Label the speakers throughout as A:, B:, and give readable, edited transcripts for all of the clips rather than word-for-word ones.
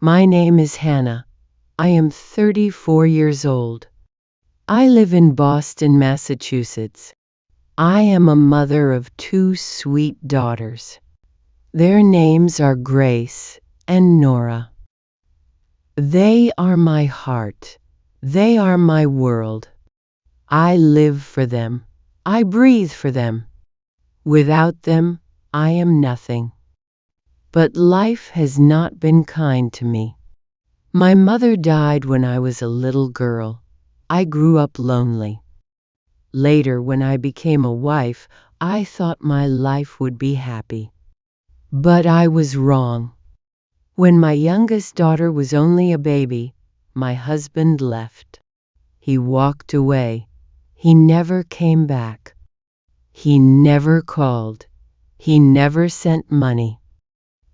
A: My name is Hannah. I am 34 years old. I live in Boston, Massachusetts. I am a mother of two sweet daughters. Their names are Grace and Nora. They are my heart. They are my world. I live for them. I breathe for them. Without them, I am nothing. But life has not been kind to me. My mother died when I was a little girl. I grew up lonely. Later, when I became a wife, I thought my life would be happy. But I was wrong. When my youngest daughter was only a baby, my husband left. He walked away. He never came back. He never called. He never sent money.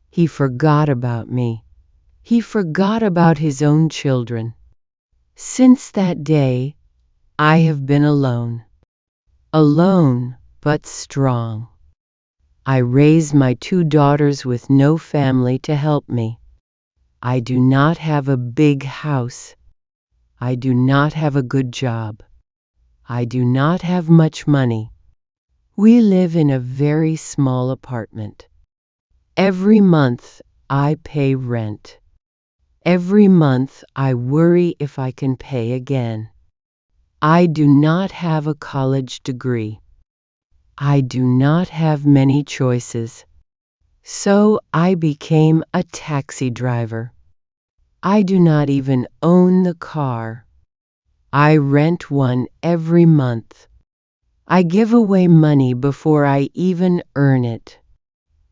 A: He forgot about me. He forgot about his own children. Since that day, I have been alone. Alone, but strong. I raise my two daughters with no family to help me. I do not have a big house. I do not have a good job. I do not have much money. We live in a very small apartment. Every month I pay rent. Every month I worry if I can pay again. I do not have a college degree. I do not have many choices. So I became a taxi driver. I do not even own the car. I rent one every month. I give away money before I even earn it.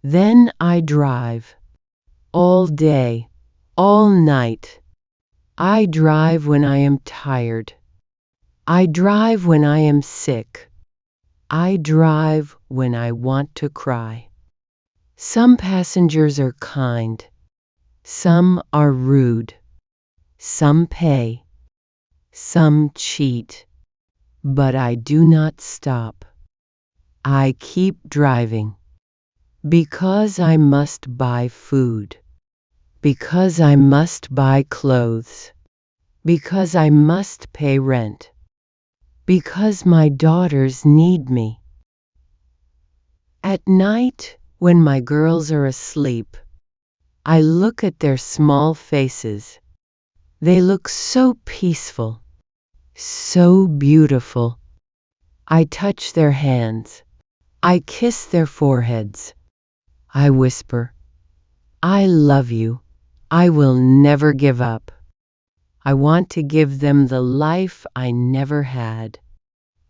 A: Then I drive. All day, all night. I drive when I am tired. I drive when I am sick. I drive when I want to cry. Some passengers are kind. Some are rude. Some pay. Some cheat. But I do not stop. I keep driving. Because I must buy food. Because I must buy clothes. Because I must pay rent. Because my daughters need me. At night, when my girls are asleep, I look at their small faces. They look so peaceful, so beautiful. I touch their hands. I kiss their foreheads. I whisper, I love you. I will never give up. I want to give them the life I never had.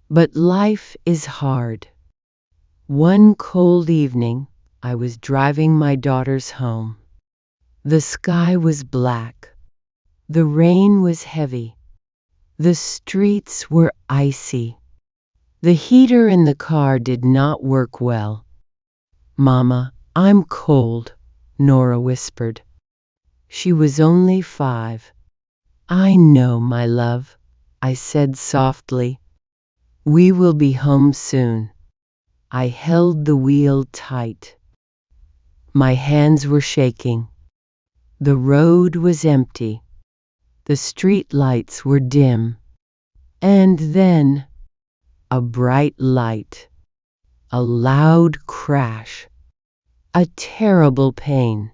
A: But life is hard. One cold evening, I was driving my daughters home. The sky was black. The rain was heavy. The streets were icy. The heater in the car did not work well. Mama, I'm cold, Nora whispered. She was only 5. I know, my love, I said softly. We will be home soon. I held the wheel tight. My hands were shaking. The road was empty. The street lights were dim. And then, a bright light. A loud crash. A terrible pain.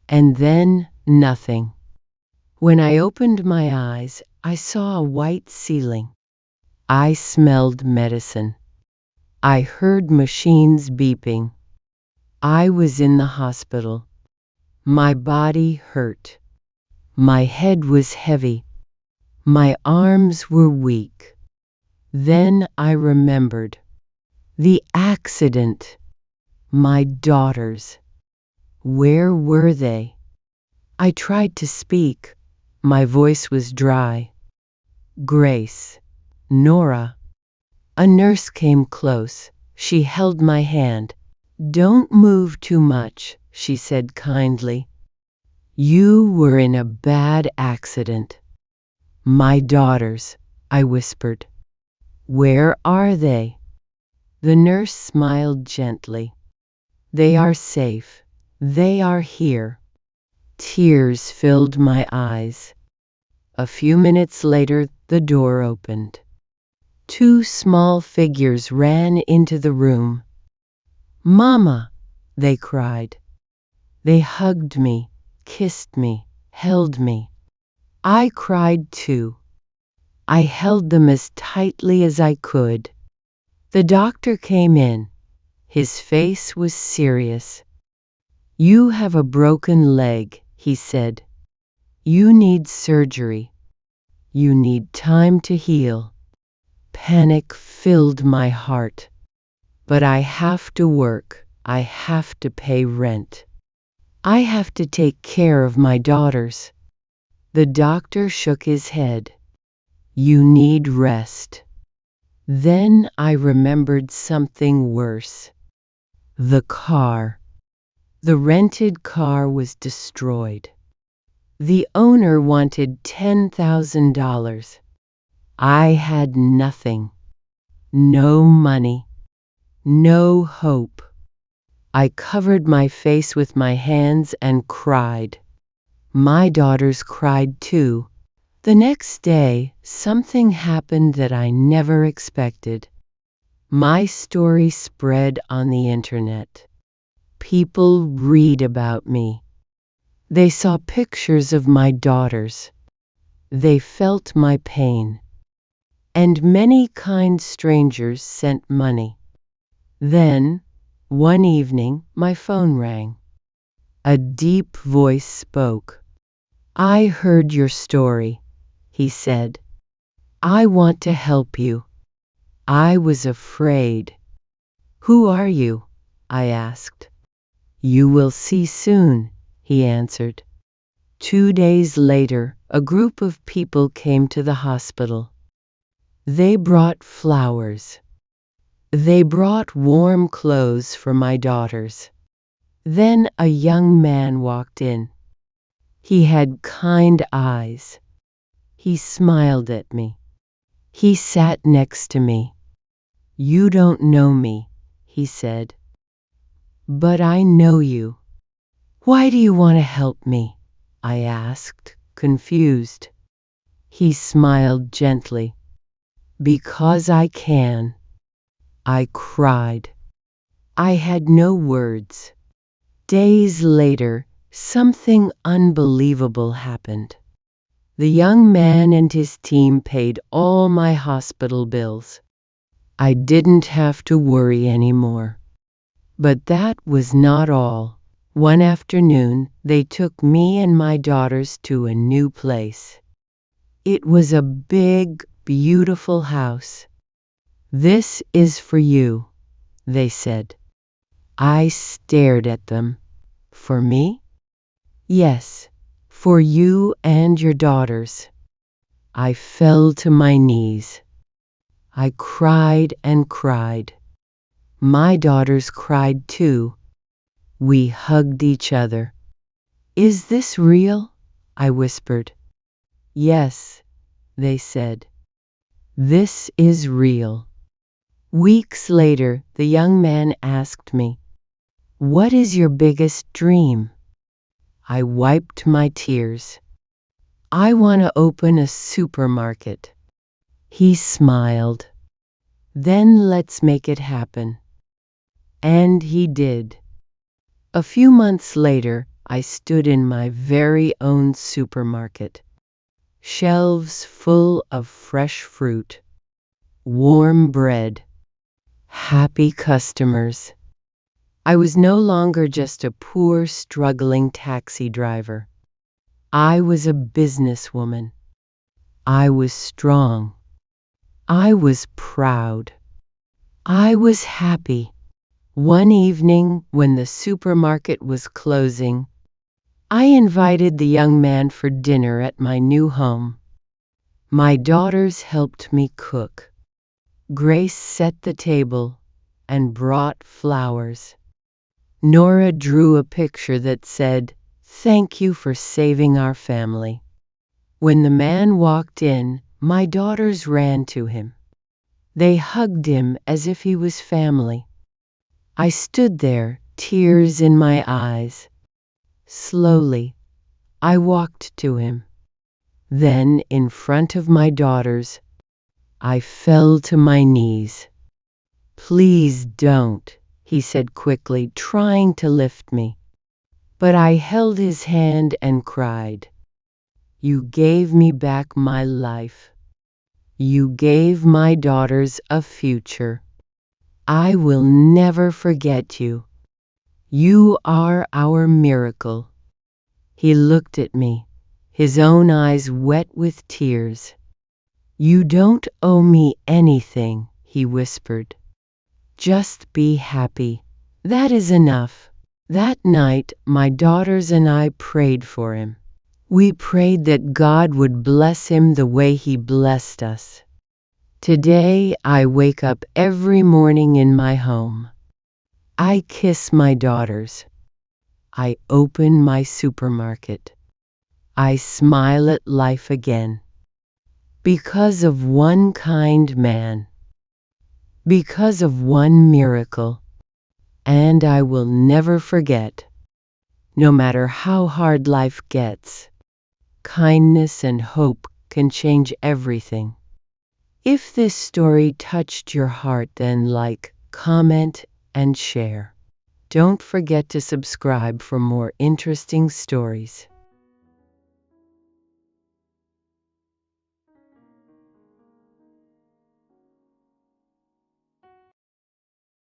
A: And then nothing. When I opened my eyes, I saw a white ceiling. I smelled medicine. I heard machines beeping. I was in the hospital. My body hurt. My head was heavy. My arms were weak. Then I remembered. The accident. My daughters. Where were they? I tried to speak. My voice was dry. Grace. Nora. A nurse came close. She held my hand. Don't move too much, she said kindly. You were in a bad accident. My daughters, I whispered. Where are they? The nurse smiled gently. They are safe. They are here. Tears filled my eyes. A few minutes later, the door opened. Two small figures ran into the room. "Mama!" they cried. They hugged me, kissed me, held me. I cried too. I held them as tightly as I could. The doctor came in. His face was serious. "You have a broken leg," he said. "You need surgery. You need time to heal." Panic filled my heart. But I have to work. I have to pay rent. I have to take care of my daughters. The doctor shook his head. "You need rest." Then I remembered something worse. The car. The rented car was destroyed. The owner wanted $10,000. I had nothing. No money. No hope. I covered my face with my hands and cried. My daughters cried too. The next day, something happened that I never expected. My story spread on the internet. People read about me. They saw pictures of my daughters. They felt my pain. And many kind strangers sent money. Then, one evening, my phone rang. A deep voice spoke. "I heard your story," he said. "I want to help you." I was afraid. "Who are you?" I asked. "You will see soon," he answered. 2 days later, a group of people came to the hospital. They brought flowers. They brought warm clothes for my daughters. Then a young man walked in. He had kind eyes. He smiled at me. He sat next to me. "You don't know me," he said. "But I know you." "Why do you want to help me?" I asked, confused. He smiled gently. "Because I can." I cried. I had no words. Days later, something unbelievable happened. The young man and his team paid all my hospital bills. I didn't have to worry anymore. But that was not all. One afternoon, they took me and my daughters to a new place. It was a big, beautiful house. "This is for you," they said. I stared at them. "For me?" "Yes, for you and your daughters." I fell to my knees. I cried and cried. My daughters cried too. We hugged each other. "Is this real?" I whispered. "Yes," they said. "This is real." Weeks later, the young man asked me, "What is your biggest dream?" I wiped my tears. "I want to open a supermarket." He smiled. "Then let's make it happen." And he did. A few months later, I stood in my very own supermarket. Shelves full of fresh fruit, warm bread, happy customers. I was no longer just a poor, struggling taxi driver. I was a businesswoman. I was strong. I was proud. I was happy. One evening, when the supermarket was closing, I invited the young man for dinner at my new home. My daughters helped me cook. Grace set the table and brought flowers. Nora drew a picture that said, "Thank you for saving our family." When the man walked in, my daughters ran to him. They hugged him as if he was family. I stood there, tears in my eyes. Slowly, I walked to him. Then, in front of my daughters, I fell to my knees. "Please don't," he said quickly, trying to lift me. But I held his hand and cried, "You gave me back my life. You gave my daughters a future. I will never forget you. You are our miracle." He looked at me, his own eyes wet with tears. "You don't owe me anything," he whispered. "Just be happy. That is enough." That night, my daughters and I prayed for him. We prayed that God would bless him the way he blessed us. Today, I wake up every morning in my home. I kiss my daughters. I open my supermarket. I smile at life again. Because of one kind man. Because of one miracle. And I will never forget. No matter how hard life gets, kindness and hope can change everything. If this story touched your heart, then like, comment, and share. Don't forget to subscribe for more interesting stories.